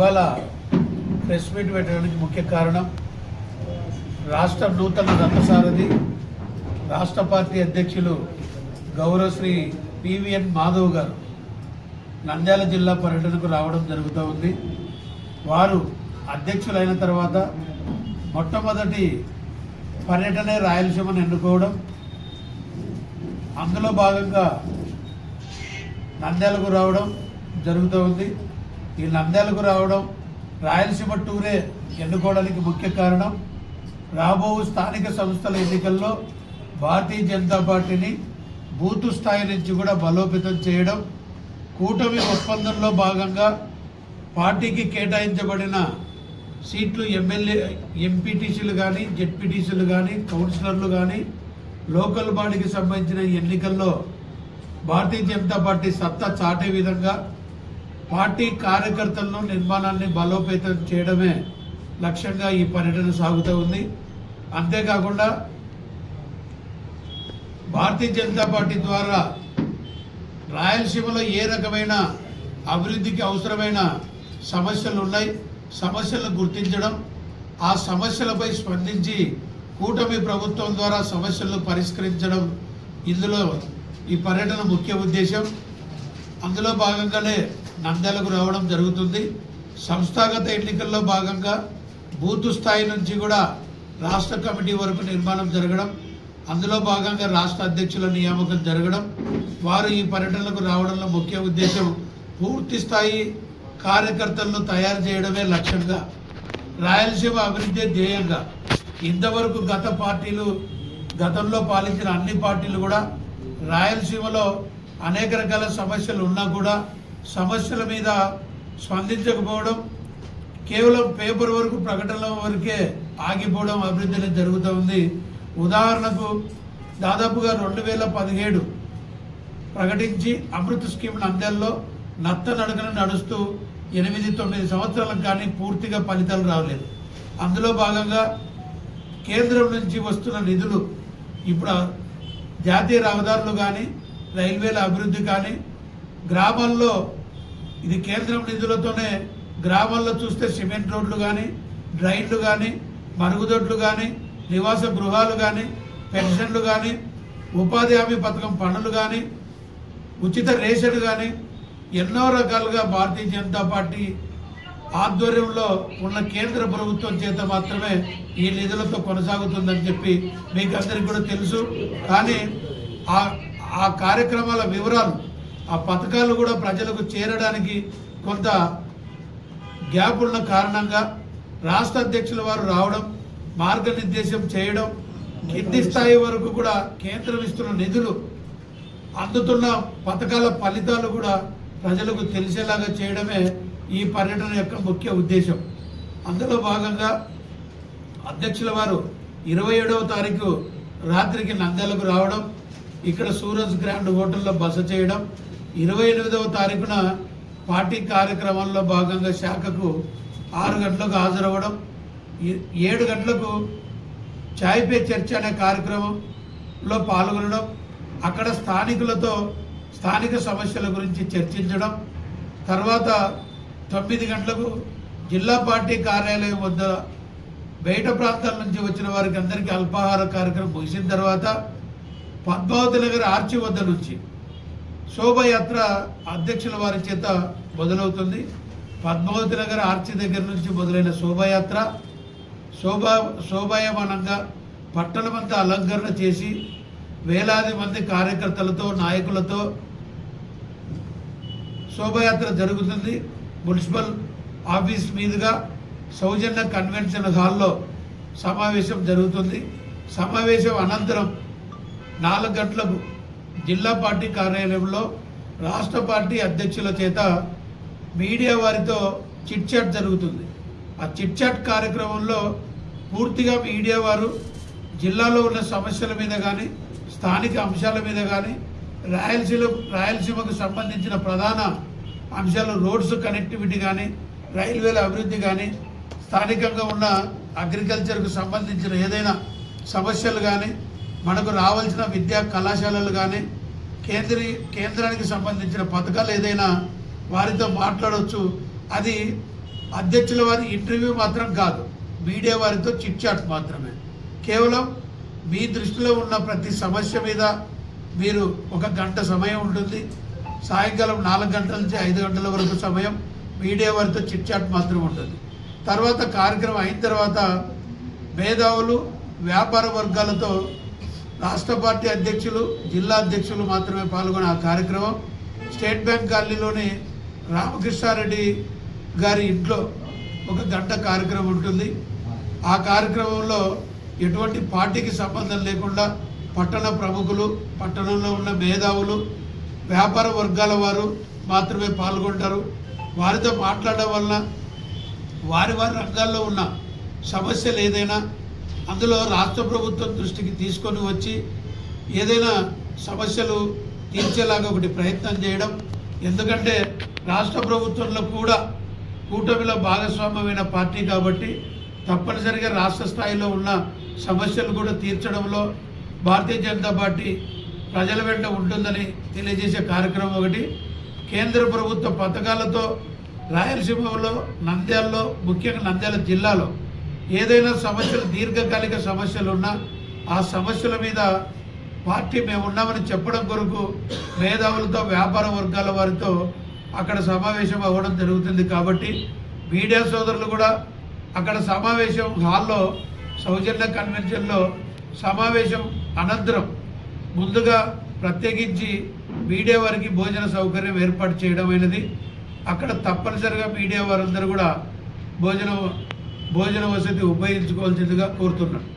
ఇవాళ press meet పెట్టడానికి ముఖ్య కారణం రాష్ట్ర నూతన రథసారథి రాష్ట్ర పార్టీ అధ్యక్షులు గౌరవ శ్రీ పివిఎన్ మాధవ్ గారు నంద్యాల జిల్లా పర్యటనకు రావడం జరుగుతూ ఉంది. వారు అధ్యక్షులైన తర్వాత మొట్టమొదటి పర్యటనే రాయలసీమను ఎన్నుకోవడం, అందులో భాగంగా నంద్యాలకు రావడం జరుగుతూ ఉంది. ఈ నంద్యాలకు రావడం రాయలసీమ టూరే ఎన్నుకోవడానికి ముఖ్య కారణం రాబో స్థానిక సంస్థల ఎన్నికల్లో భారతీయ జనతా పార్టీని బూతు స్థాయి నుంచి కూడా బలోపేతం చేయడం, కూటమి ఒప్పందంలో భాగంగా పార్టీకి కేటాయించబడిన సీట్లు ఎమ్మెల్యే ఎంపీటీసీలు కానీ జెడ్పీటీసీలు కానీ కౌన్సిలర్లు కానీ లోకల్ బాడీకి సంబంధించిన ఎన్నికల్లో భారతీయ జనతా పార్టీ సత్తా చాటే విధంగా పార్టీ కార్యకర్తలను నిర్మాణాన్ని బలోపేతం చేయడమే లక్ష్యంగా ఈ పర్యటన సాగుతూ ఉంది. అంతేకాకుండా భారతీయ జనతా పార్టీ ద్వారా రాయలసీమలో ఏ రకమైన అభివృద్ధికి అవసరమైన సమస్యలు ఉన్నాయి, సమస్యలను గుర్తించడం, ఆ సమస్యలపై స్పందించి కూటమి ప్రభుత్వం ద్వారా సమస్యలను పరిష్కరించడం ఇందులో ఈ పర్యటన ముఖ్య ఉద్దేశం. అందులో భాగంగానే నంద్యాలకు రావడం జరుగుతుంది. సంస్థాగత ఎన్నికల్లో భాగంగా బూతు స్థాయి నుంచి కూడా రాష్ట్ర కమిటీ వరకు నిర్మాణం జరగడం, అందులో భాగంగా రాష్ట్ర అధ్యక్షుల నియామకం జరగడం, వారు ఈ పర్యటనకు రావడంలో ముఖ్య ఉద్దేశం పూర్తి స్థాయి కార్యకర్తలను తయారు చేయడమే లక్ష్యంగా, రాయలసీమ అభివృద్ధి ధ్యేయంగా. ఇంతవరకు గతంలో పాలించిన అన్ని పార్టీలు కూడా రాయలసీమలో అనేక రకాల సమస్యలు ఉన్నా కూడా సమస్యల మీద స్పందించకపోవడం, కేవలం పేపర్ వరకు ప్రకటనల వరకే ఆగిపోవడం అభివృద్ధి జరుగుతూ ఉంది. ఉదాహరణకు దాదాపుగా 2017 ప్రకటించి అమృత్ స్కీమ్ నంద్యాలలో నత్తనడకన నడుస్తూ 8-9 సంవత్సరాలకు కానీ పూర్తిగా ఫలితాలు రావలేదు. అందులో భాగంగా కేంద్రం నుంచి వస్తున్న నిధులు ఇప్పుడు జాతీయ రహదారులు కానీ రైల్వేల అభివృద్ధి కానీ గ్రామాల్లో ఇది కేంద్రం నిధులతోనే గ్రామాల్లో చూస్తే సిమెంట్ రోడ్లు కానీ డ్రైన్లు కానీ మరుగుదొడ్లు కానీ నివాస గృహాలు కానీ పెన్షన్లు కానీ ఉపాధి హామీ పథకం పనులు కానీ ఉచిత రేషన్ కానీ ఎన్నో రకాలుగా భారతీయ జనతా పార్టీ ఆధ్వర్యంలో ఉన్న కేంద్ర ప్రభుత్వం చేత మాత్రమే ఈ నిధులతో కొనసాగుతుందని చెప్పి మీకు అందరికీ కూడా తెలుసు. కానీ ఆ కార్యక్రమాల వివరాలు, ఆ పథకాలు కూడా ప్రజలకు చేరడానికి కొంత గ్యాప్ ఉన్న కారణంగా రాష్ట్ర అధ్యక్షుల వారు రావడం, మార్గనిర్దేశం చేయడం, కింది స్థాయి వరకు కూడా కేంద్రం ఇస్తున్న నిధులు, అందుతున్న పథకాల ఫలితాలు కూడా ప్రజలకు తెలిసేలాగా చేయడమే ఈ పర్యటన యొక్క ముఖ్య ఉద్దేశం. అందులో భాగంగా అధ్యక్షుల వారు 27వ తారీఖు రాత్రికి నంద్యాలకు రావడం, ఇక్కడ సూరజ్ గ్రాండ్ హోటల్లో బస చేయడం, 28వ తారీఖున పార్టీ కార్యక్రమంలో భాగంగా శాఖకు 6 గంటలకు హాజరవ్వడం, 7 గంటలకు చాయ్ పే చర్చ అనే కార్యక్రమంలో పాల్గొనడం, అక్కడ స్థానికులతో స్థానిక సమస్యల గురించి చర్చించడం, తర్వాత 9 గంటలకు జిల్లా పార్టీ కార్యాలయం వద్ద బయట ప్రాంతాల నుంచి వచ్చిన వారికి అందరికీ అల్పాహార కార్యక్రమం ముగిసిన తర్వాత పద్మావతి నగర్ ఆర్చి వద్ద నుంచి శోభయాత్ర అధ్యక్షుల వారి చేత మొదలవుతుంది. పద్మావతి నగర్ ఆర్చి దగ్గర నుంచి మొదలైన శోభాయాత్ర శోభాయమానంగా పట్టణమంతా అలంకరణ చేసి వేలాది మంది కార్యకర్తలతో నాయకులతో శోభయాత్ర జరుగుతుంది. మున్సిపల్ ఆఫీస్ మీదుగా సౌజన్య కన్వెన్షన్ హాల్లో సమావేశం జరుగుతుంది. సమావేశం అనంతరం 4 గంటలకు జిల్లా పార్టీ కార్యాలయంలో రాష్ట్ర పార్టీ అధ్యక్షుల చేత మీడియా వారితో చిట్ చాట్ జరుగుతుంది. ఆ చిట్ చాట్ కార్యక్రమంలో పూర్తిగా మీడియా వారు జిల్లాలో ఉన్న సమస్యల మీద కానీ స్థానిక అంశాల మీద కానీ రాయలసీమకు సంబంధించిన ప్రధాన అంశాలు రోడ్స్ కనెక్టివిటీ కానీ రైల్వేల అభివృద్ధి కానీ స్థానికంగా ఉన్న అగ్రికల్చర్కు సంబంధించిన ఏదైనా సమస్యలు కానీ మనకు రావాల్సిన విద్యా కళాశాలలు కానీ కేంద్రానికి సంబంధించిన పథకాలు ఏదైనా వారితో మాట్లాడవచ్చు. అది అధ్యక్షుల వారి ఇంటర్వ్యూ మాత్రం కాదు, మీడియా వారితో చిట్ చాట్ మాత్రమే. కేవలం మీ దృష్టిలో ఉన్న ప్రతి సమస్య మీద మీరు 1 గంట సమయం ఉంటుంది. సాయంకాలం 4 గంటల నుంచి 5 గంటల వరకు సమయం మీడియా వారితో చిట్ చాట్ మాత్రం ఉంటుంది. తర్వాత కార్యక్రమం అయిన తర్వాత మేధావులు, వ్యాపార వర్గాలతో రాష్ట్ర పార్టీ అధ్యక్షులు, జిల్లా అధ్యక్షులు మాత్రమే పాల్గొనే ఆ కార్యక్రమం స్టేట్ బ్యాంక్ కాలనీలోని రామకృష్ణారెడ్డి గారి ఇంట్లో 1 గంట కార్యక్రమం ఉంటుంది. ఆ కార్యక్రమంలో ఎటువంటి పార్టీకి సంబంధం లేకుండా పట్టణ ప్రముఖులు, పట్టణంలో ఉన్న మేధావులు, వ్యాపార వర్గాల వారు మాత్రమే పాల్గొంటారు. వారితో మాట్లాడడం వలన వారి రంగాల్లో ఉన్న సమస్యలు ఏదైనా అందులో రాష్ట్ర ప్రభుత్వం దృష్టికి తీసుకొని వచ్చి ఏదైనా సమస్యలు తీర్చేలాగా ఒకటి ప్రయత్నం చేయడం. ఎందుకంటే రాష్ట్ర ప్రభుత్వంలో కూడా కూటమిలో భాగస్వామ్యమైన పార్టీ కాబట్టి తప్పనిసరిగా రాష్ట్ర స్థాయిలో ఉన్న సమస్యలు కూడా తీర్చడంలో భారతీయ జనతా పార్టీ ప్రజల వెంట ఉంటుందని తెలియజేసే కార్యక్రమం ఒకటి. కేంద్ర ప్రభుత్వ పథకాలతో రాయలసీమలో, నంద్యాలలో, ముఖ్యంగా నంద్యాల జిల్లాలో ఏదైనా సమస్యలు, దీర్ఘకాలిక సమస్యలు ఉన్నా ఆ సమస్యల మీద పార్టీ మేము ఉన్నామని చెప్పడం కొరకు మేధావులతో, వ్యాపార వర్గాల వారితో అక్కడ సమావేశం అవ్వడం జరుగుతుంది. కాబట్టి మీడియా సోదరులు కూడా అక్కడ సమావేశం హాల్లో, సౌజన్య కన్వెన్షన్లో సమావేశం అనంతరం ముందుగా ప్రత్యేకించి మీడియా వారికి భోజన సౌకర్యం ఏర్పాటు చేయడం అయినది. అక్కడ తప్పనిసరిగా మీడియా వారందరూ కూడా భోజన వసతి ఉపయోగించుకోవాల్సిందిగా కోరుతున్నాను.